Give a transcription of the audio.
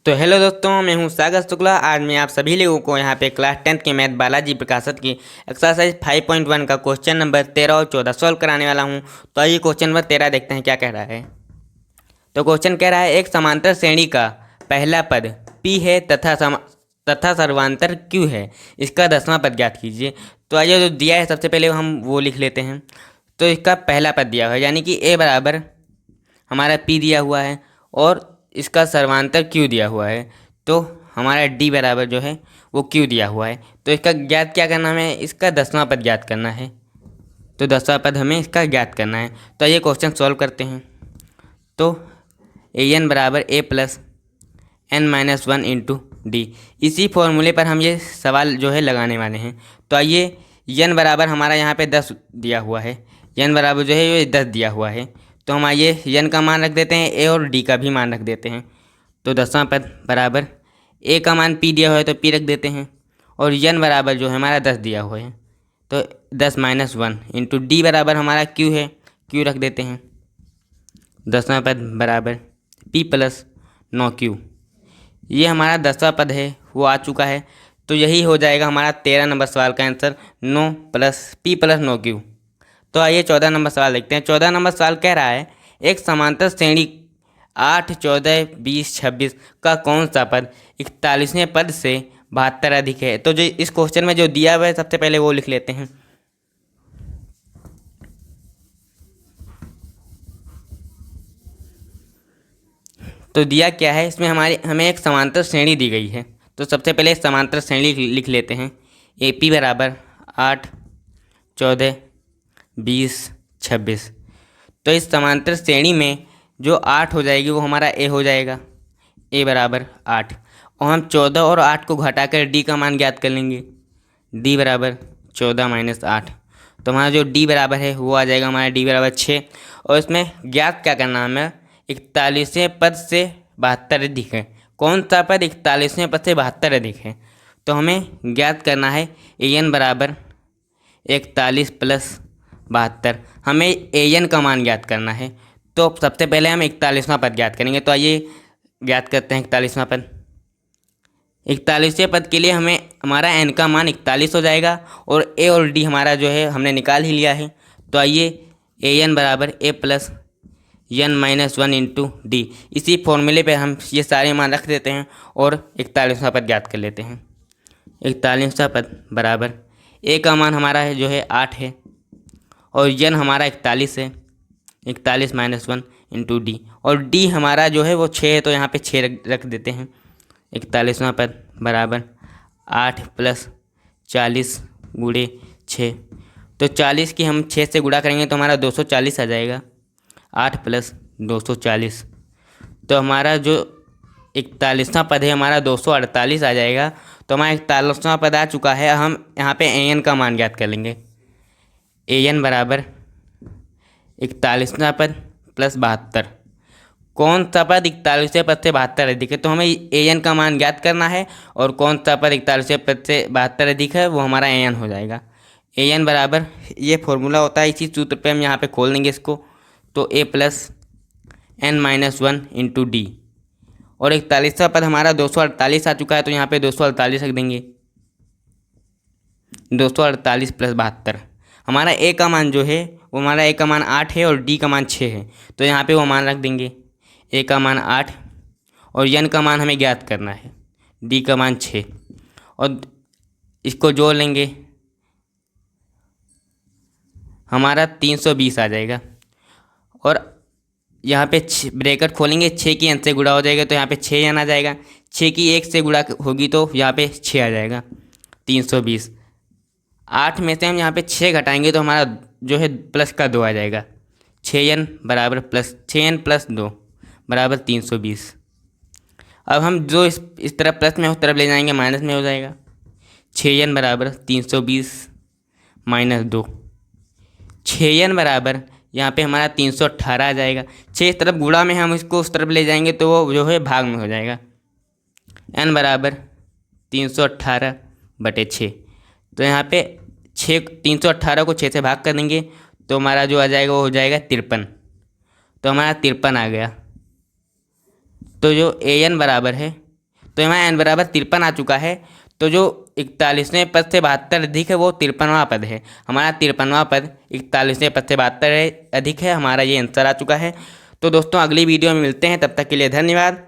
तो हेलो दोस्तों, मैं हूं सागर शुक्ला। आज मैं आप सभी लोगों को यहां पे क्लास 10th के मैथ बालाजी प्रकाशत की एक्सरसाइज 5.1 का क्वेश्चन नंबर 13 और 14 सॉल्व कराने वाला हूं। तो आइए क्वेश्चन नंबर 13 देखते हैं क्या कह रहा है। तो क्वेश्चन कह रहा है एक समांतर श्रेणी का पहला पद P है तथा सर्वांतर Q है, इसका 10वां पद ज्ञात कीजिए। तो आइए जो दिया है सबसे पहले हम वो लिख लेते हैं। तो इसका पहला पद दिया हुआ है यानी कि A बराबर हमारा P दिया हुआ है और इसका सर्वांतर Q दिया हुआ है। तो हमारा D बराबर जो है वो Q दिया हुआ है। तो इसका ज्ञात क्या करना है, इसका 10वां पद ज्ञात करना है। तो 10वां पद हमें इसका ज्ञात करना है। तो ये क्वेश्चन सॉल्व करते हैं। तो an बराबर a plus n minus 1 into D, इसी फॉर्मूले पर हम ये सवाल जो है लगाने वाले हैं। तो आइए n बराबर हमारा यहाँ पे 10 दिया हुआ है, n बराबर जो है ये 10 दिया हुआ है। तो हम आइए n का मान रख देते हैं, a और d का भी मान रख देते हैं। तो 10वां पद बराबर a का मान p दिया हुआ है तो p रख देते हैं, और n बराबर जो है हमारा 10 दिया हुआ है तो 10 माइनस 1 इंटू डी बराबर हमारा q है, q रख देते हैं। 10वां पद बराबर p प्लस 9q, ये हमारा 10वां पद है वो आ चुका है। तो यही हो जाएगा हमारा 13 नंबर सवाल का answer, 9 plus p plus 9q। तो आइए 14 नंबर सवाल देखते हैं। 14 नंबर सवाल कह रहा है एक समांतर श्रेणी 8, 14, 20, 26 का कौन सा पद 41वें पद से 72 अधिक है। तो जो इस क्वेश्चन में जो दिया हुआ है सबसे पहले वो लिख लेते हैं। तो दिया क्या है इसमें, हमें एक समांतर श्रेणी दी गई है। तो सबसे पहले समांतर श्रेणी लिख लेते हैं। ए पी बराबर 8, 14, 20, 26। तो इस समांतर श्रेणी में जो 8 हो जाएगी वो हमारा ए हो जाएगा, ए बराबर 8। और हम 14 और 8 को घटाकर डी का मान ज्ञात कर लेंगे, डी बराबर 14 माइनस 8। तो हमारा जो डी बराबर है वो आ जाएगा हमारा डी बराबर 6। और इसमें ज्ञात क्या करना है हमें, 41वें पद से 72 अधिक है। कौन सा पद 41वें पद से 72 अधिक है। तो हमें ज्ञात करना है ए एन बराबर 41 प्लस 72, हमें ए एन का मान ज्ञात करना है। तो सबसे पहले हम 41वां पद ज्ञात करेंगे। तो आइए ज्ञात करते हैं 41वां पद। 41वें पद के लिए हमें हमारा एन का मान 41 हो जाएगा, और ए और डी हमारा जो है हमने निकाल ही लिया है। तो आइए ए एन बराबर A plus n minus 1 into D, इसी फॉर्मूले पे हम ये सारे मान रख देते हैं और 41वां पद ज्ञात कर लेते हैं। 41वां पद बराबर ए का मान हमारा है जो है 8 है, और n हमारा 41 है, 41 माइनस 1 इंटू डी, और डी हमारा जो है वो 6 है तो यहाँ पे 6 रख देते हैं। 41वां पद बराबर 8 प्लस 40 गुणे 6। तो 40 की हम 6 से गुणा करेंगे तो हमारा 240 आ जाएगा, 8 प्लस 240। तो हमारा जो 41वां पद है हमारा 248 आ जाएगा। तो हमारा 41वां पद आ चुका है। हम यहाँ पे ए एन का मान ज्ञात कर लेंगे। ए एन बराबर 41वां पद प्लस 72, कौन सा पद 41वें पद से 72 अधिक है। तो हमें ए एन का मान ज्ञात करना है, और कौन सा पद 41वें पद से 72 अधिक है वो हमारा ए एन हो जाएगा। ए एन बराबर ये फॉर्मूला होता है, इसी सूत्र पे हम यहाँ पे खोल देंगे इसको। तो A plus n minus 1 into D, और 41वां पद हमारा 248 आ चुका है तो यहाँ पे 248 रख देंगे। 248 प्लस 72, हमारा ए का मान जो है वो हमारा ए का मान 8 है और डी का मान 6 है, तो यहाँ पे वो मान रख देंगे। ए का मान 8 और n का मान हमें ज्ञात करना है, डी का मान 6, और इसको जोड़ लेंगे हमारा 320 आ जाएगा। और यहाँ पे ब्रैकेट खोलेंगे, 6 की n से गुणा हो जाएगा तो यहाँ पे 6 n आ जाएगा, 6 की 1 से गुणा होगी तो यहाँ पे 6 आ जाएगा, 320। 8 में से हम यहाँ पे 6 घटाएंगे तो हमारा जो है प्लस का 2 आ जाएगा, 6n बराबर प्लस 6n प्लस 2 बराबर 320। अब हम जो इस तरफ प्लस में उस तरफ ले जाएंगे माइनस में हो जाएगा। 6n बराबर 320 माइनस 2, 6n बराबर यहाँ पे हमारा 318 आ जाएगा। 6 इस तरफ गुणा में हम इसको उस तरफ ले जाएंगे तो वो जो है भाग में हो जाएगा। n बराबर 318 बटे 6, तो यहाँ पे 318 को 6 से भाग कर देंगे तो हमारा जो आ जाएगा वो हो जाएगा 53। तो हमारा 53 आ गया। तो जो ए एन बराबर है तो यहाँ n बराबर 53 आ चुका है। तो जो 41वें पद से 72 अधिक है वो 53वां पद है। हमारा 53वां पद 41वें पद से 72 अधिक है। हमारा ये आंसर आ चुका है। तो दोस्तों अगली वीडियो में मिलते हैं, तब तक के लिए धन्यवाद।